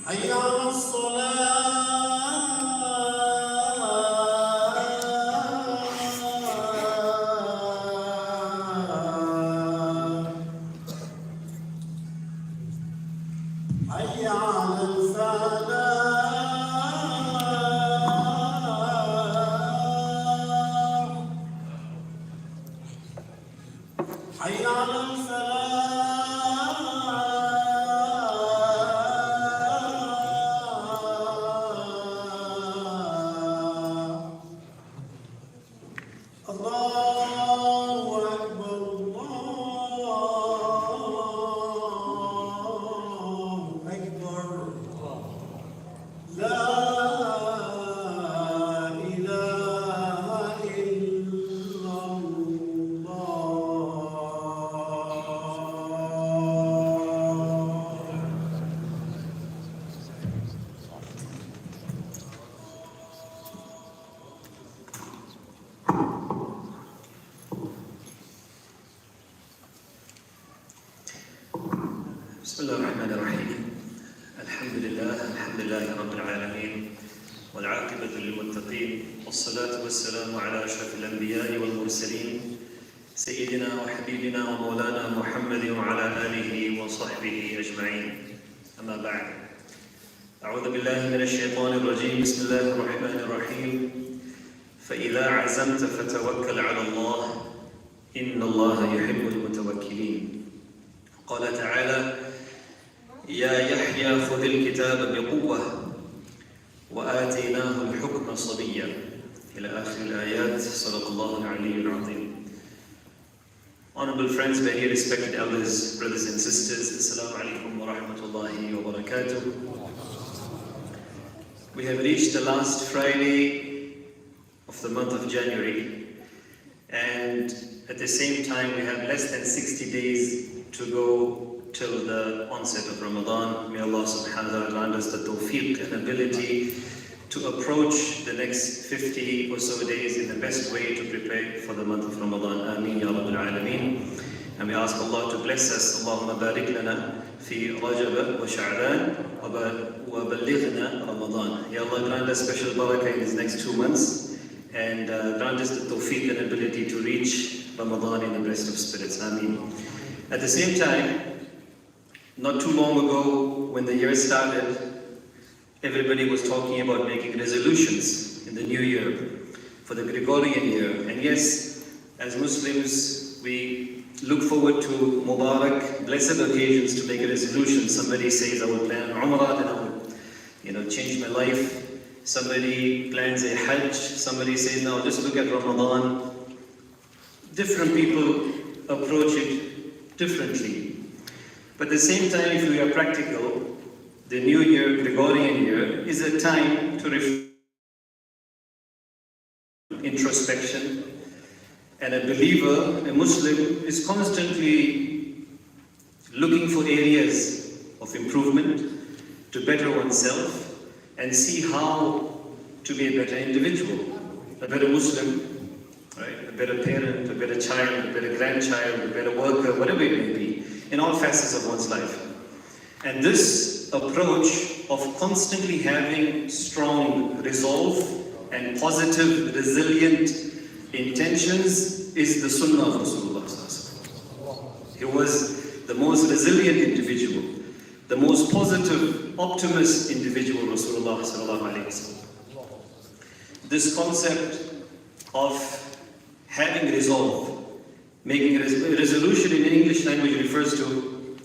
حي على الصلاة حي على الفلاح حي على الفلاح الله أكبر الله أكبر لا إله إلا الله. بسم الله الرحمن الرحيم. الحمد لله رب العالمين والعاقبة للمتقين والصلاة والسلام على أشرف الأنبياء والمرسلين سيدنا وحبيبنا ومولانا محمد وعلى آله وصحبه أجمعين. أما بعد، أعوذ بالله من الشيطان الرجيم. بسم الله الرحمن الرحيم. فإذا عزمت فتوكل على الله إن الله يحب المتوكلين. قال تعالى: يا يحيى خذ الكتاب بقوة وآتيناه الحكم صبيا إلى آخر الآيات. صدق الله العلي العظيم. Honorable friends, very respected elders, brothers and sisters, Assalamu alaikum wa rahmatullahi wa barakatuh. We have reached the last Friday of the month of January, and at the same time we have less than 60 days to go till the onset of Ramadan. May Allah subhanahu wa ta'ala grant us the tawfiq and ability to approach the next 50 or so days in the best way to prepare for the month of Ramadan. Aamir ya Rabbil Alameen. And we ask Allah to bless us. Allahumma barik lana fi Rajab wa Sha'ban wa ballighna Ramadan. Ya Allah, grant us special barakah in these next 2 months and grant us the tawfiq and ability to reach Ramadan in the best of spirits. Ameen. At the same time, not too long ago, when the year started, everybody was talking about making resolutions in the new year for the Gregorian year. And yes, as Muslims, we look forward to Mubarak, blessed occasions to make a resolution. Somebody says, I will plan Umrah, then I will change my life. Somebody plans a Hajj. Somebody says, now just look at Ramadan. Different people approach it differently. But at the same time, if we are practical, the new year, Gregorian year, is a time to introspection. And a believer, a Muslim, is constantly looking for areas of improvement to better oneself and see how to be a better individual, a better Muslim, right? A better parent, a better child, a better grandchild, a better worker, whatever it may be, in all facets of one's life. And this approach of constantly having strong resolve and positive, resilient intentions is the sunnah of Rasulullah. He was the most resilient individual, the most positive, optimist individual, Rasulullah. This concept of having resolve, making a resolution in English language refers to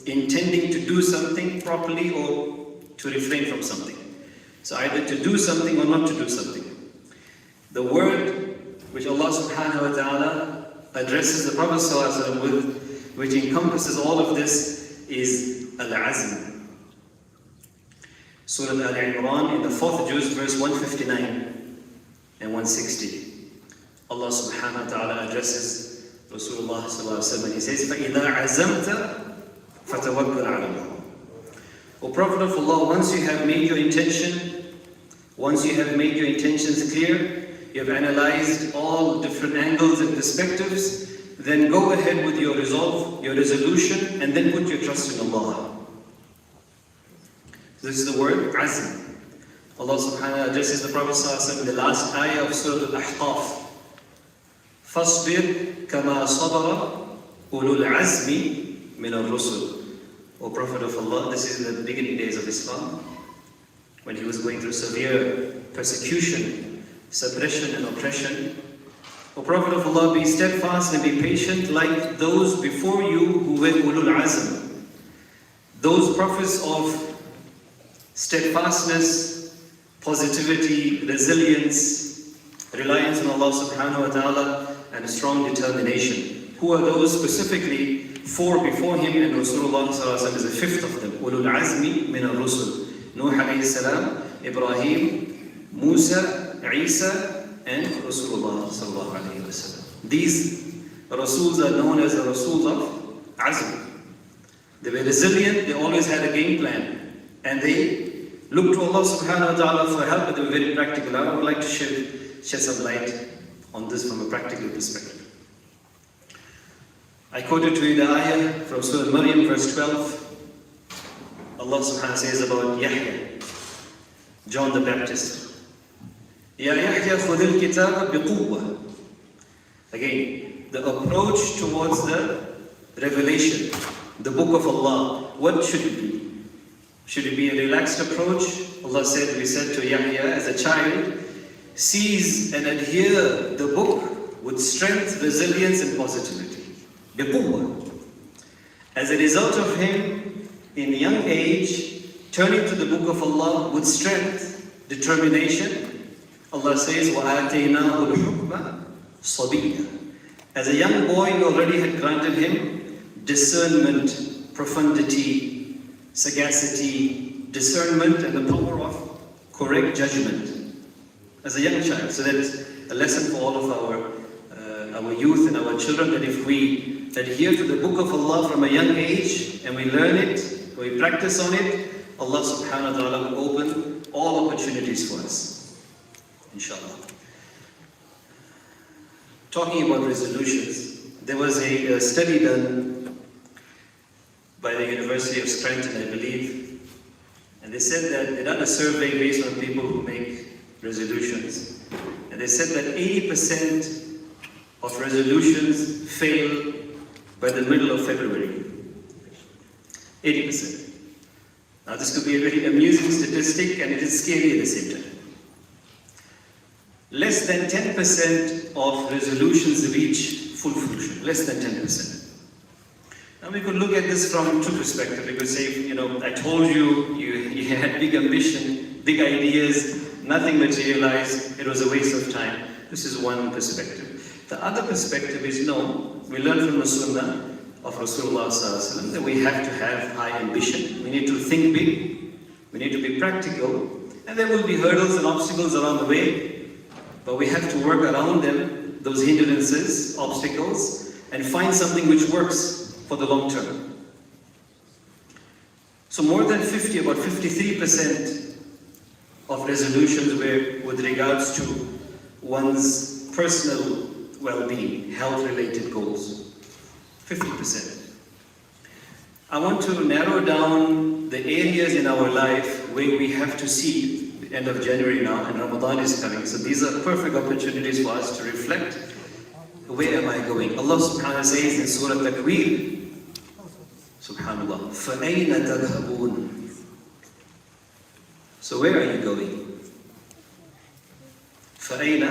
intending to do something properly or to refrain from something. So either to do something or not to do something. The word which Allah subhanahu wa ta'ala addresses the Prophet ﷺ with, which encompasses all of this, is al-azm. Surah Al-Imran in the 4th juz, verse 159 and 160. Allah subhanahu wa ta'ala addresses Rasulullah ﷺ and he says, فَإِذَا عَزَمْتَ فَتَوَكَّلْ عَلَى اللَّهِ. O Prophet of Allah, once you have made your intention, once you have made your intentions clear, you have analyzed all different angles and perspectives, then go ahead with your resolve, your resolution, and then put your trust in Allah. This is the word azm. Allah subhanahu wa ta'ala addresses the Prophet sallallahu alaihi wasallam in the last ayah of Surah Al-Ahqaf. فَاصْبِرْ كَمَا صَبَرَ أُولُو الْعَزْمِ مِنَ الرُّسُلِ. O Prophet of Allah, this is in the beginning days of Islam, when he was going through severe persecution, suppression and oppression. O Prophet of Allah, be steadfast and be patient like those before you who were ulul azm. Those prophets of steadfastness, positivity, resilience, reliance on Allah subhanahu wa ta'ala, and strong determination. Who are those specifically? Four before him, and Rasulullah sallallahu alaihi wasallam is the fifth of them. Ulul azmi min al-rusul. Nuh alayhi salam, Ibrahim, Musa, Isa, and Rasulullah sallallahu alayhi wasallam. These Rasuls are known as the Rasuls of Azm. They were resilient, they always had a game plan, and they looked to Allah subhanahu wa ta'ala for help, but they were very practical. I would like to shed some light on this from a practical perspective. I quoted to you the ayah from Surah Maryam, verse 12. Allah subhanahu wa ta'ala says about Yahya, John the Baptist. Ya Yahya khudil kitab biquwwa. Again, the approach towards the revelation, the book of Allah, what should it be? Should it be a relaxed approach? Allah said, we said to Yahya as a child, seize and adhere the book with strength, resilience and positivity. Biquwwa. As a result of him, in young age, turning to the book of Allah with strength, determination, Allah says, وَآتَيْنَاهُ الْحُكْمَ صَبِيًّا. As a young boy, we already had granted him discernment, profundity, sagacity, discernment, and the power of correct judgment. As a young child. So that's a lesson for all of our youth and our children, that if we adhere to the book of Allah from a young age, and we learn it, we practice on it, Allah subhanahu wa ta'ala will open all opportunities for us. Inshallah. Talking about resolutions, there was a study done by the University of Scranton, I believe, and they said that they done a survey based on people who make resolutions, and they said that 80% of resolutions fail by the middle of February. 80%. Now this could be a very amusing statistic, and it is scary at the same time. Less than 10% of resolutions reach full fruition. Less than 10%. Now we could look at this from two perspectives. We could say, I told you, you had big ambition, big ideas, nothing materialized, it was a waste of time. This is one perspective. The other perspective is, no, we learn from the Sunnah of Rasulullah sallallahu alaihi wasallam that we have to have high ambition. We need to think big, we need to be practical, and there will be hurdles and obstacles along the way, but we have to work around them, those hindrances, obstacles, and find something which works for the long term. So more than 50, about 53% of resolutions were with regards to one's personal well-being, health-related goals. 50%. I want to narrow down the areas in our life where we have to see, the end of January now, and Ramadan is coming. So these are perfect opportunities for us to reflect. Where am I going? Allah subhanahu wa ta'ala says in Surah Takwir, subhanallah, فَأَيْنَ تَذْهَبُونَ. So where are you going? فَأَيْنَ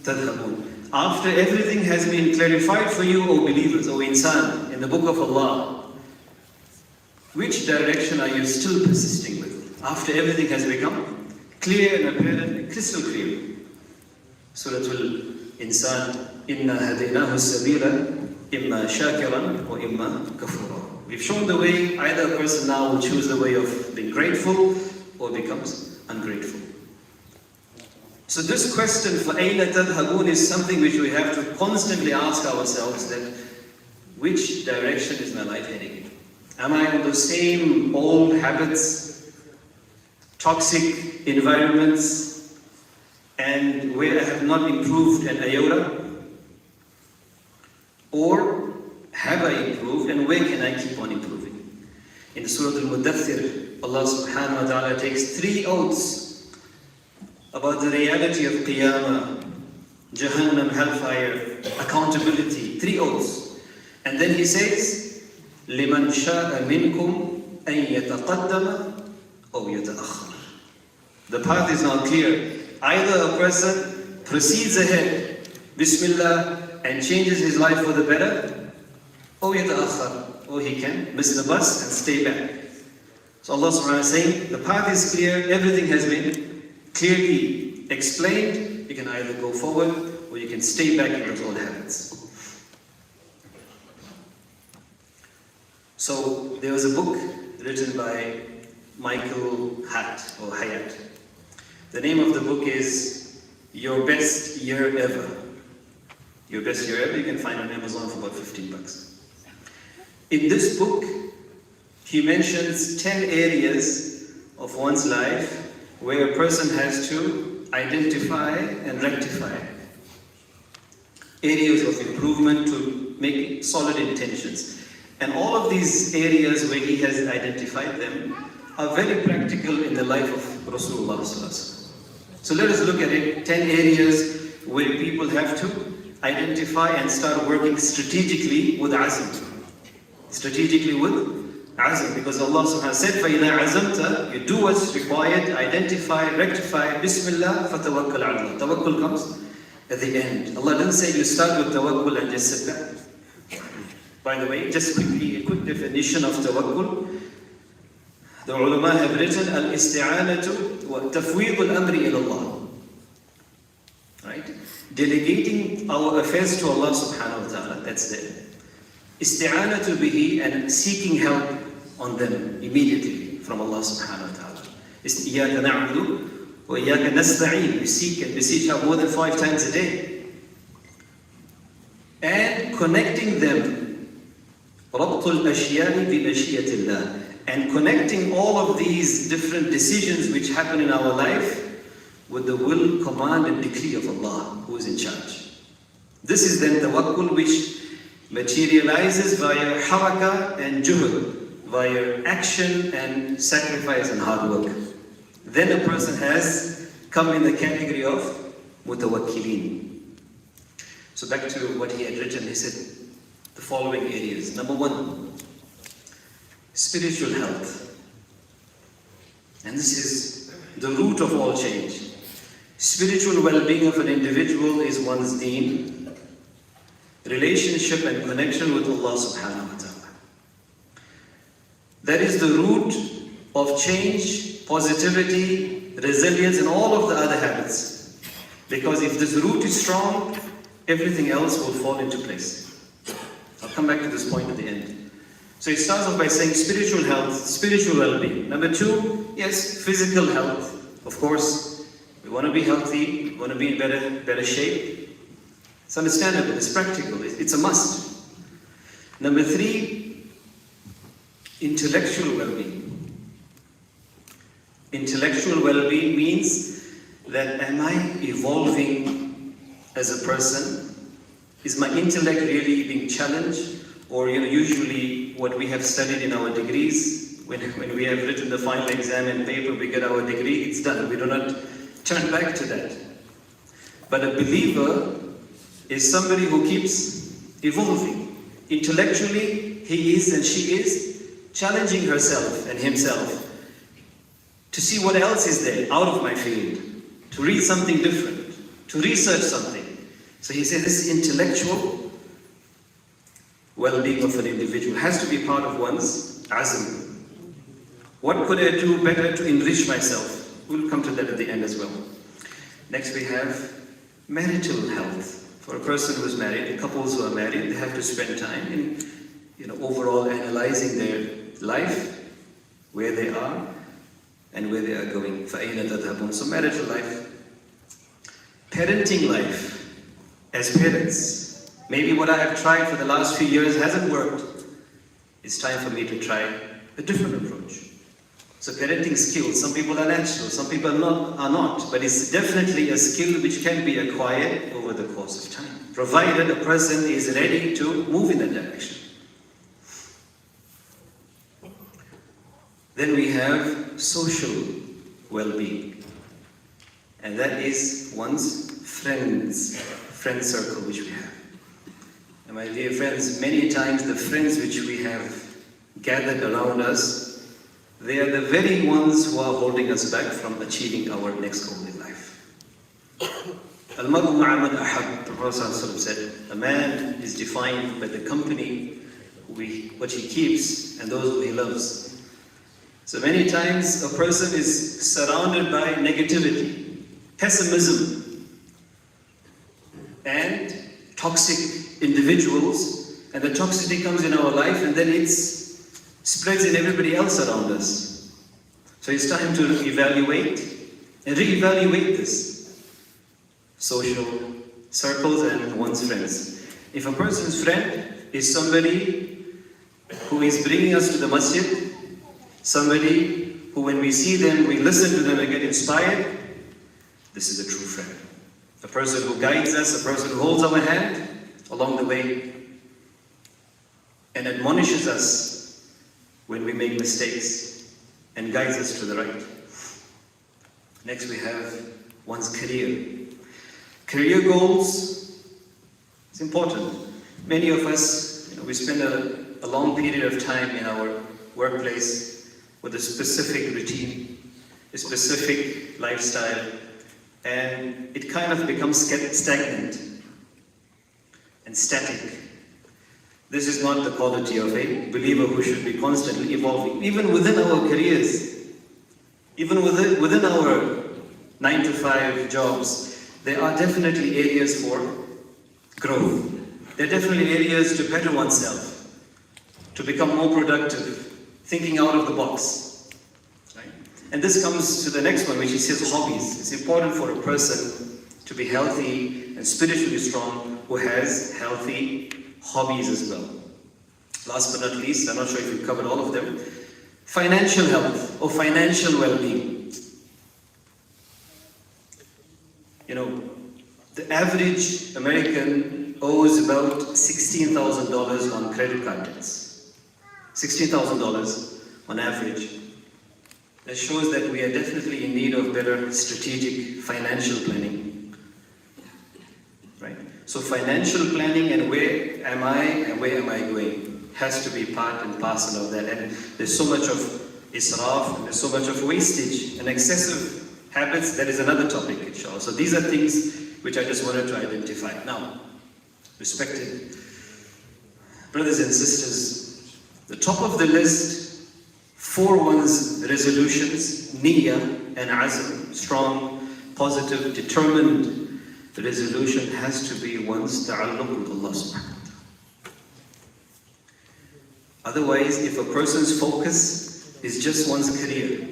تَذْهَبُونَ. After everything has been clarified for you, O believers, O insan, in the book of Allah, which direction are you still persisting with? After everything has become clear and apparent and crystal clear. Surah Al-Insan, إِنَّا هَدَيْنَاهُ السَّبِيلَ إِمَّا شَاكِرًا وَإِمَّا كَفُورًا. We've shown the way. Either a person now will choose the way of being grateful or becomes ungrateful. So this question, فَأَيْنَ تَذْهَبُونَ, is something which we have to constantly ask ourselves, that which direction is my life heading in? Am I on the same old habits, toxic environments, and where I have not improved an iota? Or have I improved, and where can I keep on improving? In Surah Al-Mudaththir, Allah subhanahu wa ta'ala takes 3 oaths about the reality of Qiyamah, Jahannam, hellfire, accountability. 3 oaths. And then He says, لِمَنْ شَاءَ مِنْكُمْ أَنْ يَتَقَدَّمَ أَوْ يَتَأَخَّرَ. The path is now clear. Either a person proceeds ahead, Bismillah, and changes his life for the better, or يَتَأَخَّرَ, or he can miss the bus and stay back. So Allah subhanahu wa ta'ala is saying, the path is clear, everything has been clearly explained. You can either go forward, or you can stay back in those old habits. So there was a book written by Michael Hyatt. The name of the book is Your Best Year Ever. Your Best Year Ever, you can find on Amazon for about $15. In this book, he mentions 10 areas of one's life where a person has to identify and rectify. Areas of improvement to make solid intentions. And all of these areas where he has identified them are very practical in the life of Rasulullah sallallahu alaihi wasallam. So let us look at it, 10 areas where people have to identify and start working strategically with azm. Strategically with azm, because Allah subhanahu wa ta'ala said, فَإِذَا عَزَمْتَ, you do what's required, identify, rectify, Bismillah, فَتَوَكَّلْ عَلَى اللَّهِ. Tawakkul comes at the end. Allah didn't say you start with tawakkul and just sit back. By the way, just quickly, a quick definition of tawakkul. The ulama have written, al-isti'anatu wa tafweed al-amri ila Allah. Right? Delegating our affairs to Allah subhanahu wa ta'ala, that's there. Isti'anatu bihi, and seeking help on them immediately from Allah subhanahu wa ta'ala. Iyaka na'budu wa iyaka nasta'een. We seek and beseech her more than 5 times a day. And connecting them, رَبْطُ الْأَشْيَاءِ بِمَشِيَةِ اللَّهِ, and connecting all of these different decisions which happen in our life with the will, command and decree of Allah, who is in charge. This is then tawakkul, which materializes via haraka and juhud, via action and sacrifice and hard work. Then a person has come in the category of mutawakkilin. So back to what he had written, he said the following areas. Number 1, spiritual health. And this is the root of all change. Spiritual well-being of an individual is one's deen, relationship and connection with Allah subhanahu wa ta'ala. That is the root of change, positivity, resilience and all of the other habits. Because if this root is strong, everything else will fall into place. I'll come back to this point at the end. So it starts off by saying spiritual health, spiritual well-being. Number 2, yes, physical health. Of course, we want to be healthy, we want to be in better shape. It's understandable, it's practical, it's a must. Number 3, intellectual well-being. Intellectual well-being means that am I evolving as a person? Is my intellect really being challenged? Or usually what we have studied in our degrees, when we have written the final exam and paper, we get our degree, it's done. We do not turn back to that. But a believer is somebody who keeps evolving. Intellectually, he is and she is challenging herself and himself to see what else is there out of my field, to read something different, to research something. So he says this intellectual well-being of an individual has to be part of one's azm. What could I do better to enrich myself? We'll come to that at the end as well. Next we have marital health. For a person who is married, couples who are married, they have to spend time in overall analyzing their life, where they are and where they are going. فَأَيْنَ تَذْهَبُونَ. So marital life. Parenting life. As parents, maybe what I have tried for the last few years hasn't worked. It's time for me to try a different approach. So parenting skills, some people are natural, some people are not, but it's definitely a skill which can be acquired over the course of time, provided a person is ready to move in that direction. Then we have social well-being. And that is one's friend circle which we have. And my dear friends, many times the friends which we have gathered around us, they are the very ones who are holding us back from achieving our next goal in life. Al-mar'u ma'a man ahab, the Prophet said, a man is defined by the company, what he keeps, and those who he loves. So many times a person is surrounded by negativity, pessimism, and toxic individuals, and the toxicity comes in our life and then it spreads in everybody else around us. So it's time to evaluate and reevaluate this. Social circles and one's friends. If a person's friend is somebody who is bringing us to the masjid, somebody who when we see them, we listen to them and get inspired, this is a true friend. A person who guides us, a person who holds our hand along the way and admonishes us when we make mistakes and guides us to the right. Next we have one's career. Career goals, it's important. Many of us, we spend a long period of time in our workplace with a specific routine, a specific lifestyle, and it kind of becomes stagnant and static. This is not the quality of a believer who should be constantly evolving. Even within our careers, even within our 9-to-5 jobs, there are definitely areas for growth. There are definitely areas to better oneself, to become more productive, thinking out of the box. Right? And this comes to the next one, which is his hobbies. It's important for a person to be healthy and spiritually strong who has healthy hobbies as well. Last but not least, I'm not sure if we've covered all of them, financial health or financial well-being. The average American owes about $16,000 on credit card debts. $16,000 on average. That shows that we are definitely in need of better strategic financial planning. Right? So financial planning and where am I and where am I going has to be part and parcel of that. And there's so much of israf, and there's so much of wastage and excessive habits. That is another topic, inshallah. So these are things which I just wanted to identify. Now, respected brothers and sisters, the top of the list for one's resolutions, niyyah and azm, strong, positive, determined, the resolution has to be one's ta'alluq with Allah subhanahu wa ta'ala. Otherwise, if a person's focus is just one's career,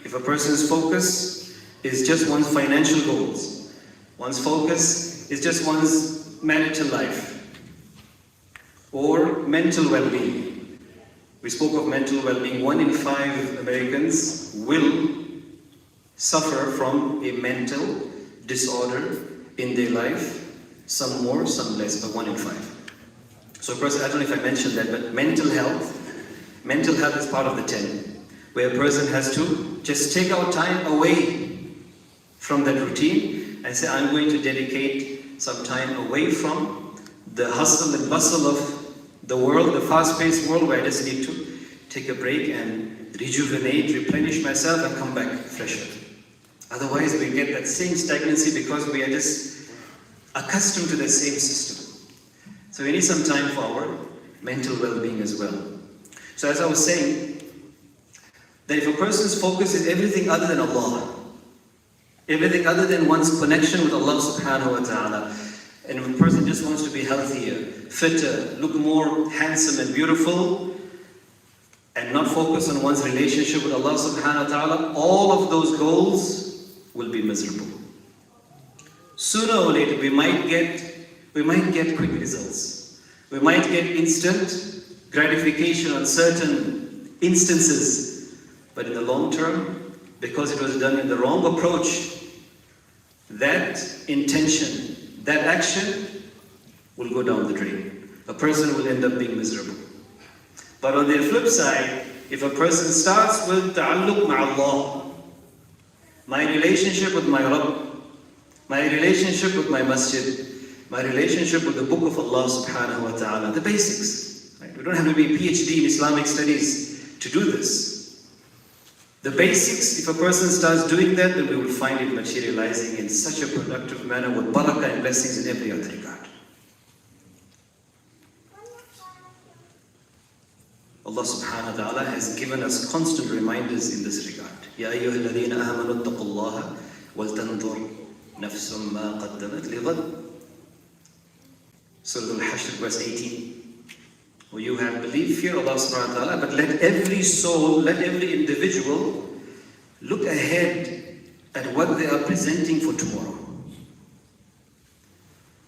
if a person's focus is just one's financial goals, one's focus is just one's marital life or mental well-being. We spoke of mental well-being. 1 in 5 Americans will suffer from a mental disorder in their life. Some more, some less, but 1 in 5. So a person, I don't know if I mentioned that, but mental health is part of the 10, where a person has to just take out time away from that routine and say, I'm going to dedicate some time away from the hustle and bustle of the world, the fast-paced world, where I just need to take a break and rejuvenate, replenish myself and come back fresher. Otherwise we get that same stagnancy because we are just accustomed to the same system. So we need some time for our mental well-being as well. So as I was saying, that if a person's focus is everything other than Allah, everything other than one's connection with Allah subhanahu wa ta'ala, and if a person just wants to be healthier, fitter, look more handsome and beautiful, and not focus on one's relationship with Allah subhanahu wa ta'ala, all of those goals will be miserable. Sooner or later, we might get quick results. We might get instant gratification on certain instances, but in the long term, because it was done in the wrong approach, that intention, that action will go down the drain. A person will end up being miserable. But on the flip side, if a person starts with ta'alluq ma'allah, my relationship with my Rabb, my relationship with my masjid, my relationship with the book of Allah subhanahu wa ta'ala, the basics. Right? We don't have to be a PhD in Islamic studies to do this. The basics, if a person starts doing that, then we will find it materializing in such a productive manner with barakah and blessings in every other regard. Allah subhanahu wa ta'ala has given us constant reminders in this regard. Ya ayyuha alladhina amanu attaqullaha wal tanzur nafsum ma qaddamat lighad. Surah Al-Hashr verse 18. Or you have believed, fear Allah subhanahu wa ta'ala, but let every soul, let every individual look ahead at what they are presenting for tomorrow.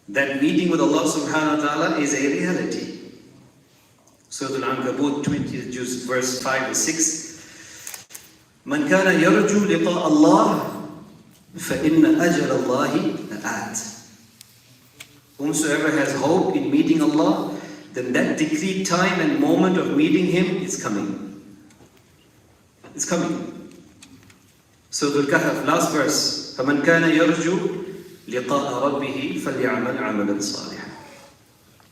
That meeting with Allah subhanahu wa ta'ala is a reality. Surah Al-Ankabut 20th juz verse 5 and 6. Man kana yarju liqa Allah fa inna ajal Allahi la'at. Whomsoever has hope in meeting Allah, then that decreed time and moment of meeting Him is coming. It's coming. Surah Al-Kahf, last verse. فَمَنْ كَانَ يَرْجُو لِقَاءَ رَبِّهِ فَلْيَعْمَلْ عَمَلًا صَالِحًا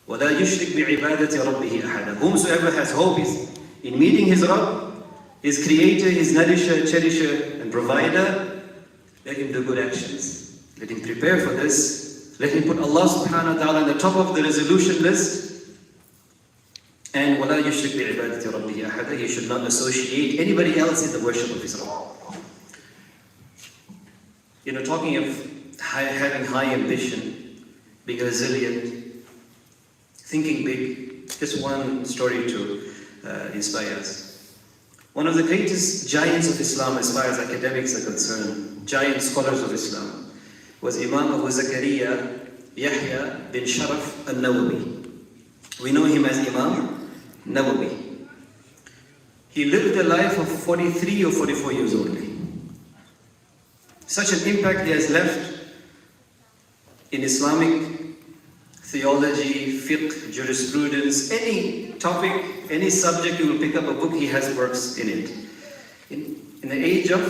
وَلَا يُشْرِكْ بِعِبَادَةِ رَبِّهِ أَحَدًا. Whomsoever has hope is in meeting his Rabb, his Creator, his Nourisher, Cherisher, and Provider, let him do good actions. Let him prepare for this. Let him put Allah subhanahu wa ta'ala on the top of the resolution list. And وَلَا يُشْرِكْ بِعِبَادَةِ رَبِّهِ أَحَدًا. He should not associate anybody else in the worship of his Rabb. Talking of having high ambition, being resilient, thinking big, just one story to inspire us. One of the greatest giants of Islam as far as academics are concerned, giant scholars of Islam, was Imam Abu Zakaria Yahya bin Sharaf al-Nawawi. We know him as Imam Nawawi. He lived a life of 43 or 44 years only. Such an impact he has left in Islamic theology, fiqh, jurisprudence, any topic, any subject you will pick up a book, he has works in it. In the age of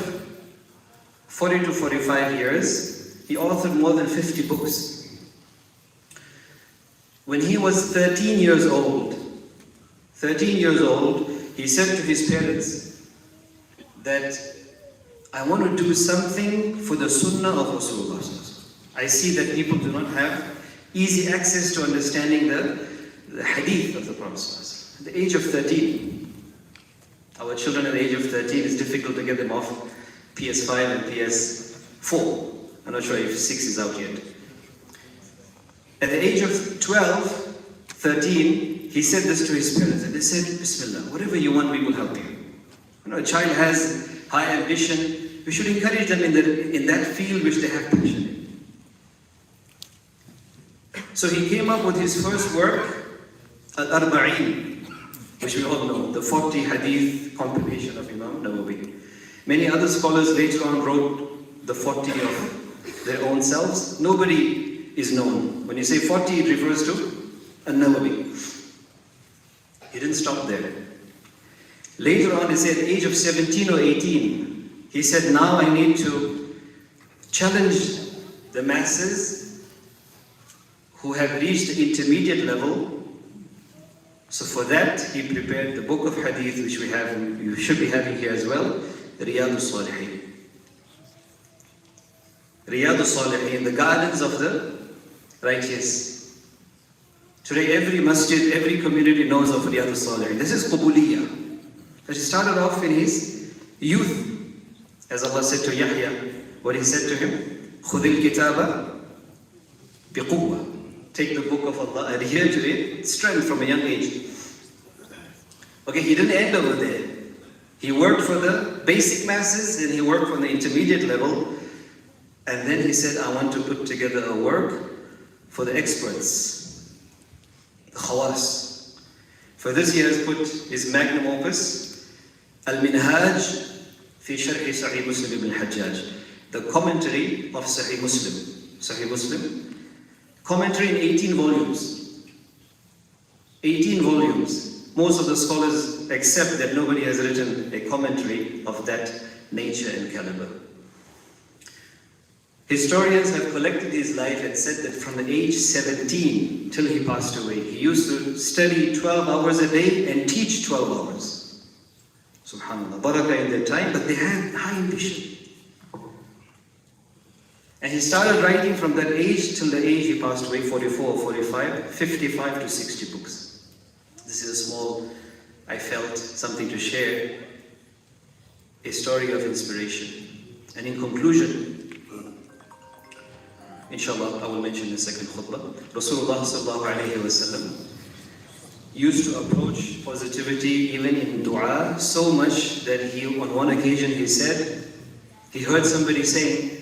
40 to 45 years, he authored more than 50 books. When he was 13 years old, he said to his parents that I want to do something for the sunnah of Rasulullah. I see that people do not have easy access to understanding the hadith of the Prophet. At the age of 13, our children at the age of 13, it's difficult to get them off PS5 and PS4. I'm not sure if 6 is out yet. At the age of 12, 13, he said this to his parents, and they said, Bismillah, whatever you want, we will help you. A child has high ambition. We should encourage them in that field which they have passion in. So he came up with his first work, Al-Arba'in, which we all know, the 40 hadith compilation of Imam Nawawi. Many other scholars later on wrote the 40 of their own selves. Nobody is known. When you say 40, it refers to An-Nawawi. He didn't stop there. Later on, he said, at the age of 17 or 18, he said, now I need to challenge the masses who have reached the intermediate level. So for that, he prepared the book of hadith, which you should be having here as well, Riyadus Salihin. Riyadus Salihin, the gardens of the righteous. Today, every masjid, every community knows of Riyadus Salihin. This is Qubuliyah. He started off in his youth. As Allah said to Yahya, what he said to him, خُذِ الْكِتَابَ بِقُوَّةٍ. Take the book of Allah, adhere to it, strength from a young age. Okay, he didn't end over there. He worked for the basic masses, and he worked for the intermediate level, and then he said, I want to put together a work for the experts, the khawas. For this he has put his magnum opus, Al-Minhaj fi Sharhi Sahih Muslim ibn Hajjaj, the commentary of Sahih Muslim. Sahih Muslim, commentary in 18 volumes. 18 volumes. Most of the scholars accept that nobody has written a commentary of that nature and caliber. Historians have collected his life and said that from the age 17 till he passed away, he used to study 12 hours a day and teach 12 hours. Subhanallah, barakah in their time, but they had high ambition. And he started writing from that age till the age he passed away, 44 or 45, 55 to 60 books. This is a small, I felt, something to share, a story of inspiration. And in conclusion, inshallah, I will mention the second khutbah. Rasulullah sallallahu alayhi wa sallam used to approach positivity even in dua so much that he, on one occasion he said, he heard somebody saying,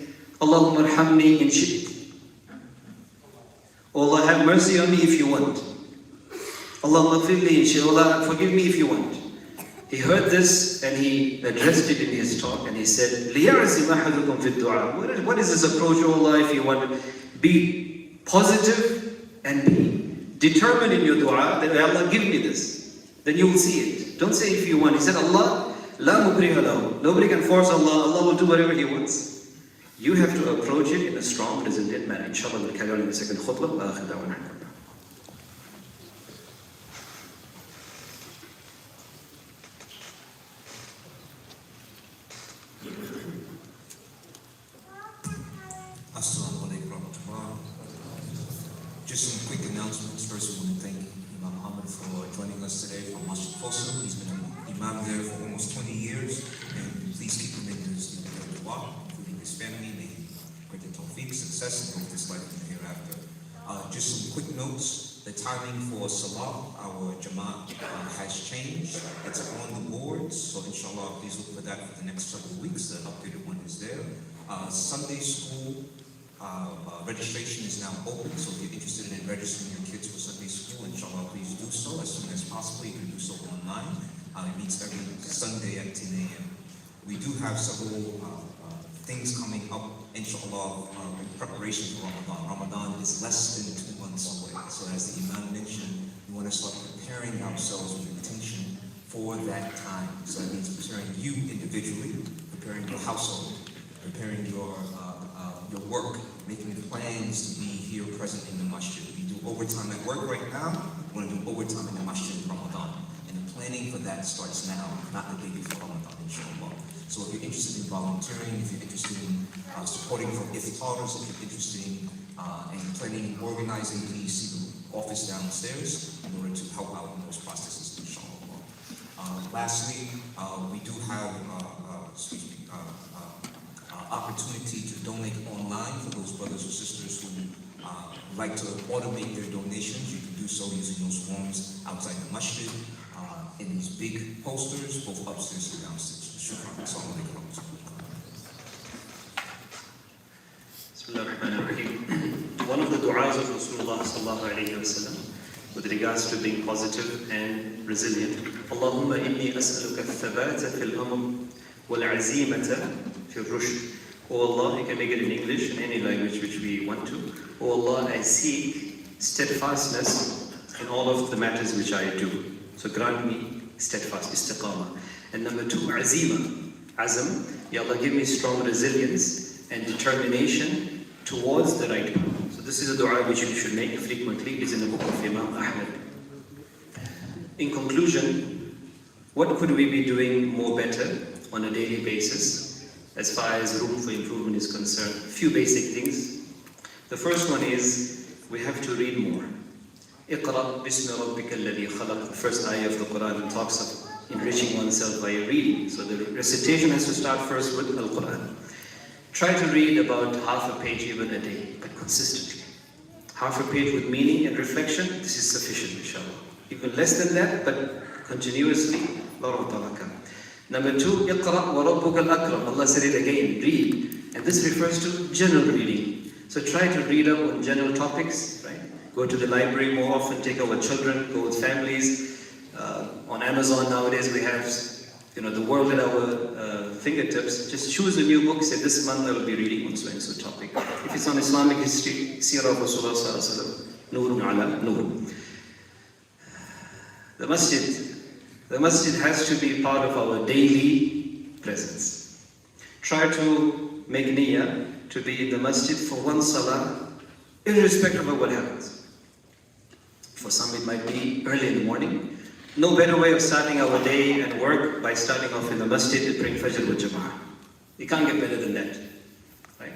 Allahumma arhamni in shi't. Allah, have mercy on me if you want. Allahumma ghfirli in shi't. Allah, forgive me if you want. He heard this and he addressed it in his talk and he said, لِيَعْزِمْ أَحَدُكُمْ فِي الدُّعَاءِ. What is this approach, O Allah, if you want? Be positive and be determined in your dua that, Allah, give me this. Then you will see it. Don't say if you want. He said, Allah, لَا مُكْرِهَ لَهُ. Nobody can force Allah. Allah will do whatever He wants. You have to approach it in a strong, resilient manner. Inshallah, we'll carry on in the second khutbah. Assalamu alaikum warahmatullah. Just some quick announcements. First, we want to thank Imam Aamir for joining us today from Masjid Fosa. He's been an imam there for almost 20 years, and please keep him in his dua, including his family. May he grant the tawfiq, success in both this life and the hereafter. Just some quick notes. The timing for Salah, our Jumu'ah, has changed. It's on the boards, so inshallah, please look for that for the next several weeks. The updated one is there. Sunday school registration is now open, so if you're interested in registering your kids for Sunday school, inshallah, please do so as soon as possible. You can do so online. It meets every Sunday at 10 a.m. We do have several things coming up, inshallah, in preparation for Ramadan. Ramadan is less than 2 months away, so as the Imam mentioned, we want to start preparing ourselves with intention for that time. So that means preparing you individually, preparing your household, preparing your work, making plans to be here present in the masjid. We do overtime at work right now. We want to do overtime in the masjid in Ramadan. And the planning for that starts now, not the day before Ramadan, inshallah. So if you're interested in volunteering, if you're interested in supporting from iftars, if you're interested in planning, organizing, please see the office downstairs in order to help out in those processes, inshallah. Lastly, we do have opportunity to donate online for those brothers or sisters who like to automate their donations. You can do so using those forms outside the masjid, in these big posters, both upstairs and downstairs. Shukran. Assalamu alaikum. One of the du'as of Rasulullah sallallahu alayhi wa sallam with regards to being positive and resilient, Allahumma inni as'aluka al-thabata fil amr wal-azimata fil rushd. Oh Allah, you can make it in English, in any language which we want to. Oh Allah, I seek steadfastness in all of the matters which I do. So grant me steadfast, istiqamah. And number 2, azima, azam. Ya Allah, give me strong resilience and determination towards the right path. So this is a dua which you should make frequently. It is in the book of Imam Ahmad. In conclusion, what could we be doing more better on a daily basis as far as room for improvement is concerned? A few basic things. The first one is we have to read more. Iqra bismi rabbika alladhi khalaq. The first ayah of the Quran talks of enriching oneself by reading. So the recitation has to start first with Al-Quran. Try to read about half a page even a day, but consistently. Half a page with meaning and reflection, this is sufficient, inshallah. Even less than that, but continuously, lot of barakah. Number 2, Iqra wa rabbuka al-akram. Allah said it again, read. And this refers to general reading. So try to read up on general topics, right? Go to the library more often, take our children, go with families. On Amazon nowadays we have, the world at our fingertips. Just choose a new book, say this month I will be reading on so and so topic. If it's on Islamic history, Seerah of Rasulullah sallallahu alaihi wasallam, Nurun ala Nur. The masjid The masjid has to be part of our daily presence. Try to make niyyah to be in the masjid for one salah, irrespective of what happens. For some it might be early in the morning. No better way of starting our day and work by starting off in the masjid to bring Fajr with Jumu'ah. You can't get better than that. Right?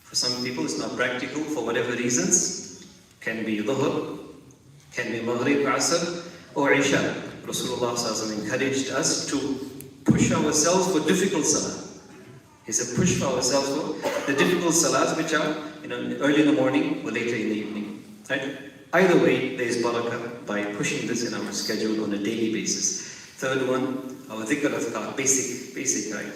For some people it's not practical for whatever reasons. Can be Dhuhr, can be Maghrib, Asr, or Isha. Rasulullah ﷺ encouraged us to push ourselves for difficult salah. He said push for ourselves for the difficult salahs which are early in the morning or later in the evening. Right? Either way, there is barakah by pushing this in our schedule on a daily basis. Third one, our dhikr adhkar, basic, right?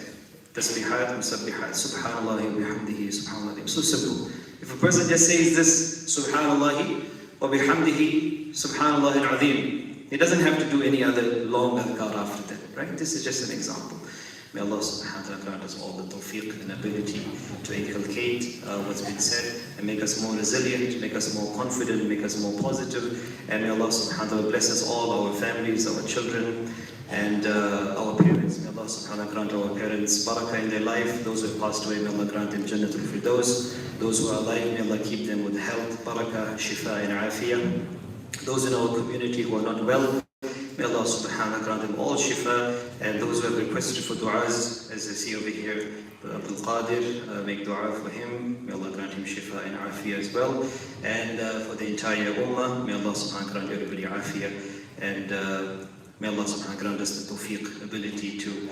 Tasbihat, musabbihat, subhanallah wa bihamdihi, subhanallah. So simple. If a person just says this, subhanallah wa bihamdihi, subhanallah al-azim, he doesn't have to do any other long adhkar after that, right? This is just an example. May Allah subhanahu wa ta'ala grant us all the tawfiq and ability to inculcate what's been said and make us more resilient, make us more confident, make us more positive. And may Allah subhanahu wa ta'ala bless us all, our families, our children, and our parents. May Allah subhanahu wa ta'ala grant our parents barakah in their life. Those who have passed away, may Allah grant them Jannatul Firdaus. Those who are alive, may Allah keep them with health, barakah, shifa, and afiyah. Those in our community who are not well, may Allah subhanahu wa ta'ala grant them all shifa, and those who have requested for du'as, as I see over here, Abdul Qadir, make dua for him, may Allah grant him shifa and afiyah as well, and for the entire ummah, may Allah subhanahu wa ta'ala grant everybody afiyah, and may Allah subhanahu wa ta'ala grant us the tawfiq, ability to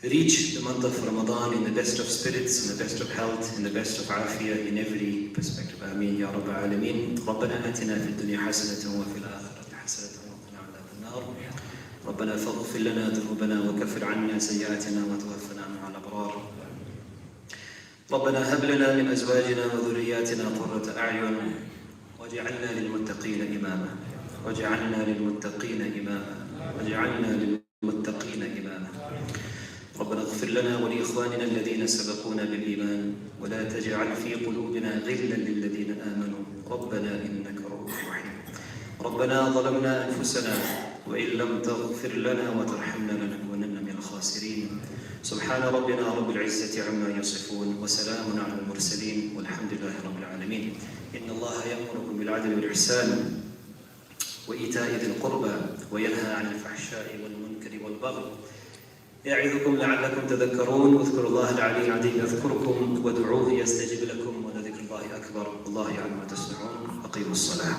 reach the month of Ramadan in the best of spirits, in the best of health, in the best of afiyah, in every perspective. Ameen ya Rabbal Alameen. ربنا آتنا في الدنيا حسنة وفي الآخرة حسنة ربنا فاغفر لنا ذنوبنا وكفر عنا سيئاتنا وتوفنا مع الأبرار ربنا هب لنا من أزواجنا وذرياتنا قرة أعين واجعلنا للمتقين إماما واجعلنا للمتقين إماما واجعلنا للمتقين إماما ربنا اغفر لنا ولإخواننا الذين سبقونا بالإيمان ولا تجعل في قلوبنا غلا للذين آمنوا ربنا إنك رؤوف رحيم ربنا ظلمنا أنفسنا وإن لم تغفر لنا وترحمنا لنكونن من الخاسرين سبحان ربنا رب العزة عما يصفون وسلام على المرسلين والحمد لله رب العالمين إن الله يأمركم بالعدل والإحسان وإيتاء ذي القربى وينهى عن الفحشاء والمنكر والبغي يعظكم لعلكم تذكرون واذكروا الله العلي العظيم يذكركم وادعوه يستجب لكم ولذكر الله أكبر والله يعلم ما تصنعون أقيموا الصلاة